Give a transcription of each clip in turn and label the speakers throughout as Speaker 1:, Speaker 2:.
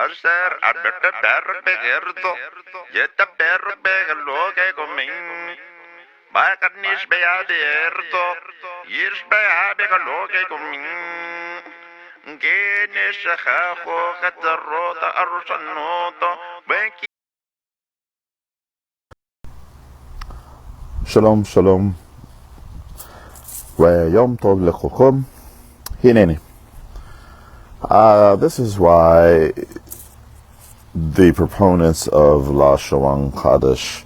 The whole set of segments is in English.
Speaker 1: Asher abete perro begerto. Yeta perro begelo que comin. Bacarnish beaderto. Yish beabegelo que comin. Genish hacho hatarota arushanoto. Benki.
Speaker 2: Shalom, shalom. Yom tov lechochom. Hineni. This is why the proponents of lashawan qadosh,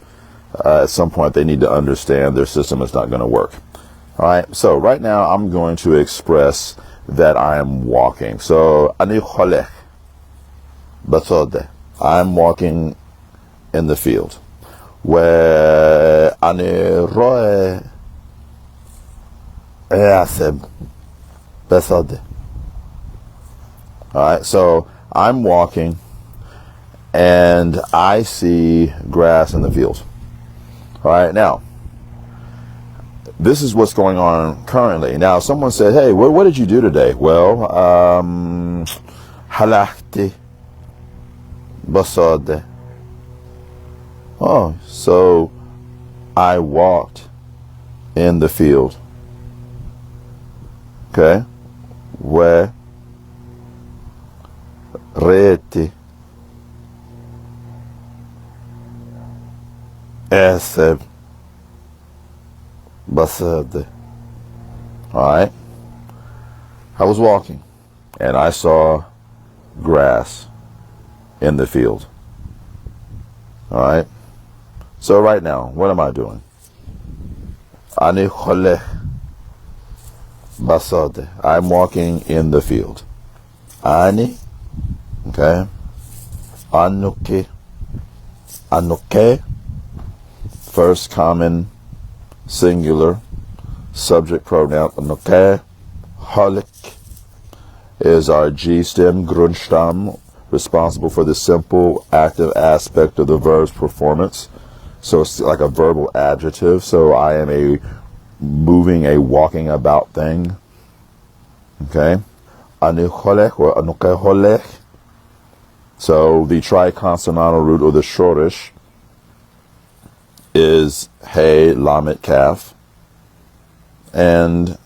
Speaker 2: at some point they need to understand their system is not going to work. All right. So right now I'm going to express that I am walking. So ani cholech basodeh. I'm walking in the field. Where ani roe aseb basodeh. All right, so I'm walking and I see grass in the field. All right, now, this is what's going on currently. Now, someone said, hey, what did you do today? Well, halachti basode. Oh, so I walked in the field. Okay, where Reti Eseb Basade. Alright. I was walking and I saw grass in the field. Alright. So right now, what am I doing? Ani cholech basade. I'm walking in the field. Ani. Okay. Anuke. Anuke. First common singular subject pronoun. Anuke. Holik is our G stem, Grundstamm, responsible for the simple active aspect of the verb's performance. So it's like a verbal adjective. So I am a moving, a walking about thing. Okay. Ani cholech or anuke holech. So the triconsonantal root or the shortish is hey, lamet, kaf. And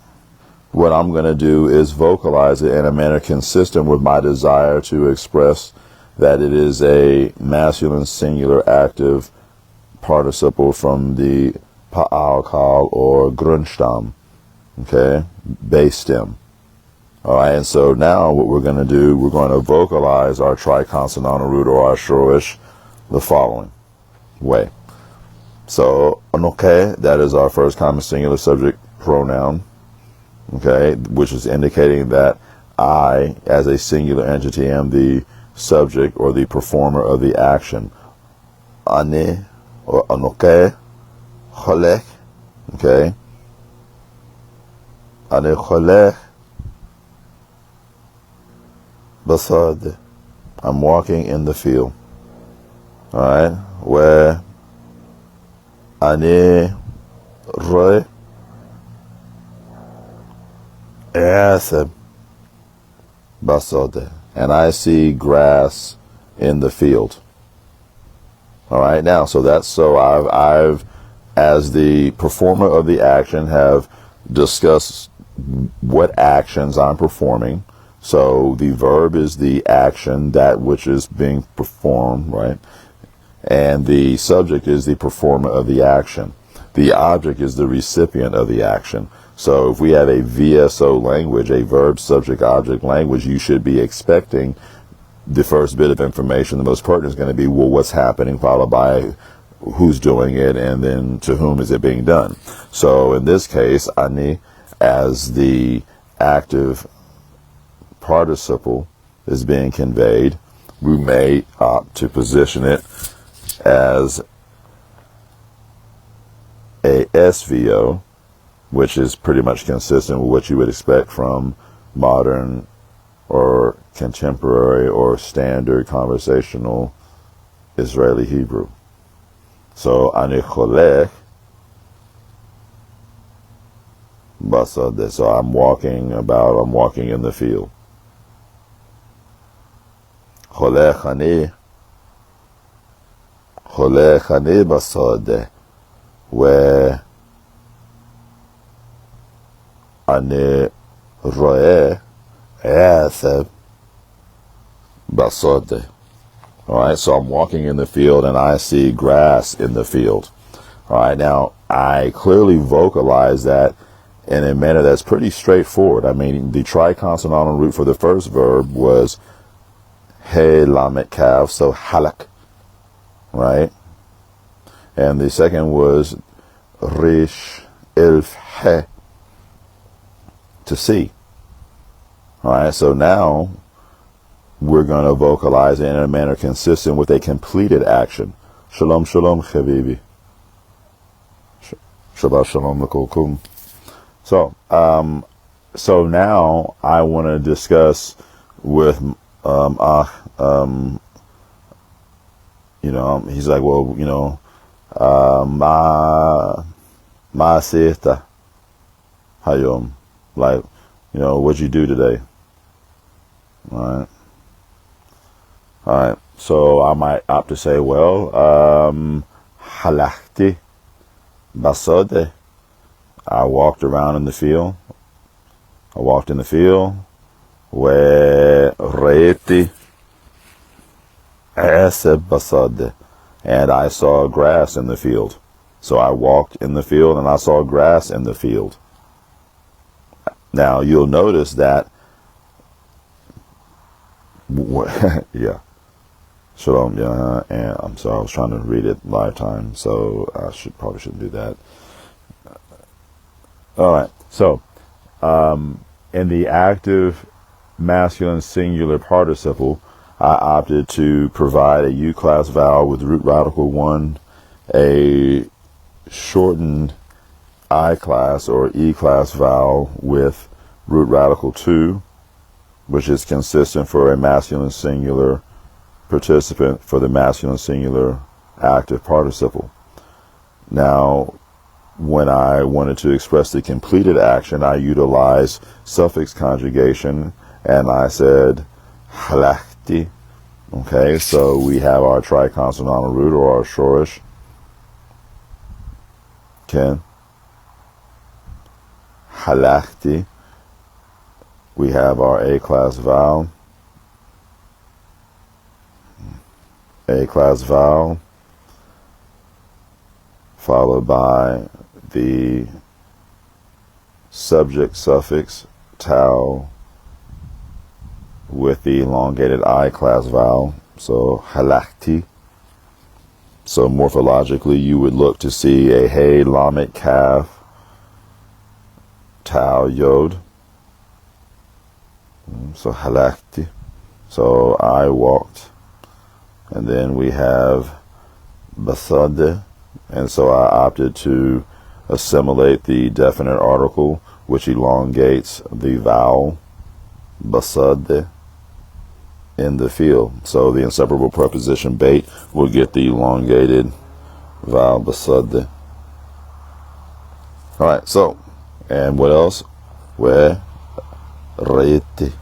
Speaker 2: what I'm going to do is vocalize it in a manner consistent with my desire to express that it is a masculine singular active participle from the pa'al or grundstamm, okay, base stem. All right, and so now what we're going to do, we're going to vocalize our triconsonantal root or our shorish the following way. So, anoke, that is our first common singular subject pronoun, okay, which is indicating that I, as a singular entity, am the subject or the performer of the action. Ane, or anoke, cholech, okay. Ane cholech, basad. I'm walking in the field. All right, where ani roy asab basad, and I see grass in the field. All right, now I've as the performer of the action have discussed what actions I'm performing. So the verb is the action, that which is being performed, right? And the subject is the performer of the action. The object is the recipient of the action. So if we have a VSO language, a verb subject object language, you should be expecting the first bit of information, the most pertinent, is going to be, well, what's happening, followed by who's doing it, and then to whom is it being done. So in this case, ani, as the active participle is being conveyed, we may opt to position it as a SVO, which is pretty much consistent with what you would expect from modern or contemporary or standard conversational Israeli Hebrew. So ani cholech basad. So I'm walking in the field. خلقني بصاده وأنا رأي عاثب بصاده. All right, so I'm walking in the field and I see grass in the field. All right, now I clearly vocalize that in a manner that's pretty straightforward. I mean, the triconsonantal root for the first verb was he lamet kav, so halak, right? And the second was rish ilf he, to see. All right, so now we're going to vocalize it in a manner consistent with a completed action. Shalom, shalom, habibi. Shabbat shalom, lakulkum. So now I want to discuss with, he's like, well, ma sita hayom, like, what'd you do today? All right, so I might opt to say, well, halakti basode, I walked around in the field. I walked in the field. Where reiti aseb basode, and I saw grass in the field. So I walked in the field and I saw grass in the field. Now you'll notice that, yeah. Shalom, yeah, and I'm sorry, I was trying to read it live time, so I probably shouldn't do that. All right, so in the active masculine singular participle, I opted to provide a U-class vowel with root radical 1, a shortened I-class or E-class vowel with root radical 2, which is consistent for a masculine singular participant for the masculine singular active participle. Now, when I wanted to express the completed action, I utilized suffix conjugation, and I said halakti. Okay, so we have our triconsonantal root or our shorish. Ken. Halakti. We have our A-class vowel. A-class vowel, followed by the subject suffix tau with the elongated I-class vowel, so halakti. So morphologically, you would look to see a hey, lamet, kaf, tau, yod. So halakti. So I walked. And then we have basade, and so I opted to assimilate the definite article, which elongates the vowel basade in the field. So the inseparable preposition bait will get the elongated vowel basade. All right, so, and what else? Where reiti.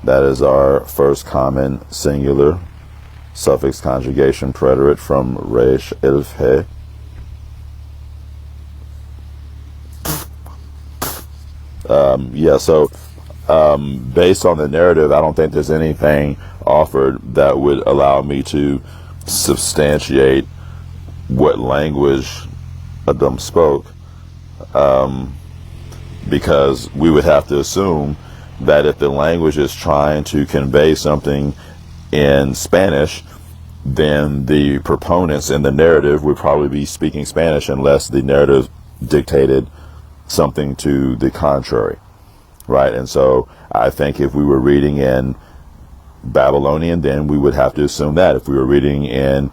Speaker 2: That is our first common singular suffix conjugation preterite from resh ilf he. Based on the narrative, I don't think there's anything offered that would allow me to substantiate what language Adam spoke, because we would have to assume that if the language is trying to convey something in Spanish, then the proponents in the narrative would probably be speaking Spanish unless the narrative dictated something to the contrary, right? And so I think if we were reading in Babylonian, then we would have to assume that. If we were reading in,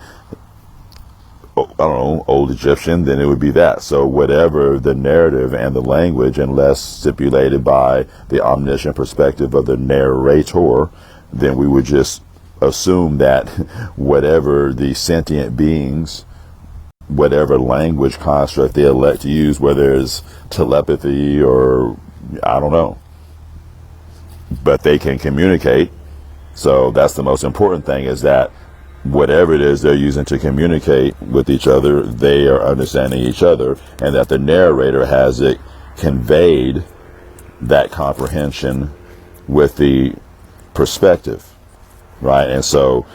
Speaker 2: Old Egyptian, then it would be that. So whatever the narrative and the language, unless stipulated by the omniscient perspective of the narrator, then we would just assume that whatever the sentient beings, whatever language construct they elect to use, whether it's telepathy or I don't know, but they can communicate, So that's the most important thing, is that whatever it is they're using to communicate with each other, they are understanding each other, and that the narrator has it conveyed, that comprehension with the perspective, right? And so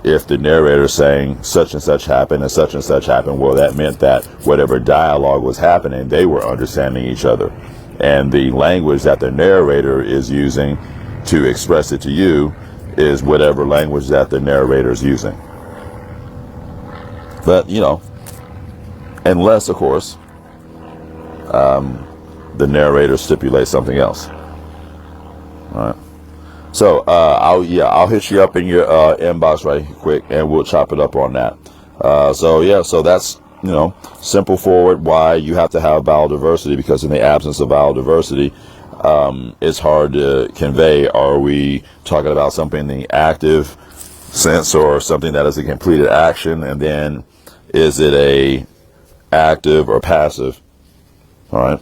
Speaker 2: if the narrator is saying such and such happened and such happened, well, that meant that whatever dialogue was happening, they were understanding each other. And the language that the narrator is using to express it to you is whatever language that the narrator is using. But, unless, of course, the narrator stipulates something else. All right. So I'll hit you up in your inbox right quick, and we'll chop it up on that. So that's simple forward why you have to have vowel diversity, because in the absence of vowel diversity, it's hard to convey. Are we talking about something in the active sense, or something that is a completed action, and then is it a active or passive? All right.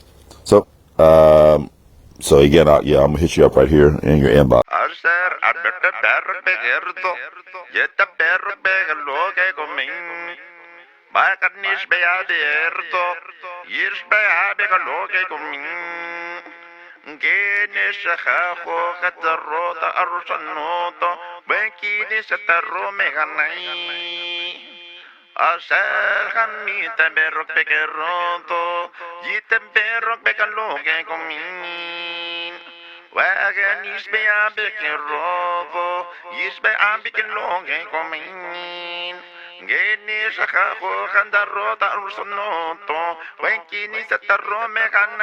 Speaker 2: So again, I'm gonna hit you up right here in your inbox.
Speaker 1: Aser abete perro begerto. Yeta perro begelo que comin. Bacarnis beaderto. Yirs beabegelo que comin. Genes jajo catarrota arrosanoto. Benkini setarro meganai. Aser hamita berro begeronto. Yitem berro begelo que comin. Wagen is bij aan bikken robo, is bij aan bikken longen komen. Geen is a gago gaan daar rota al sonoto, wenkin is het daarom gaan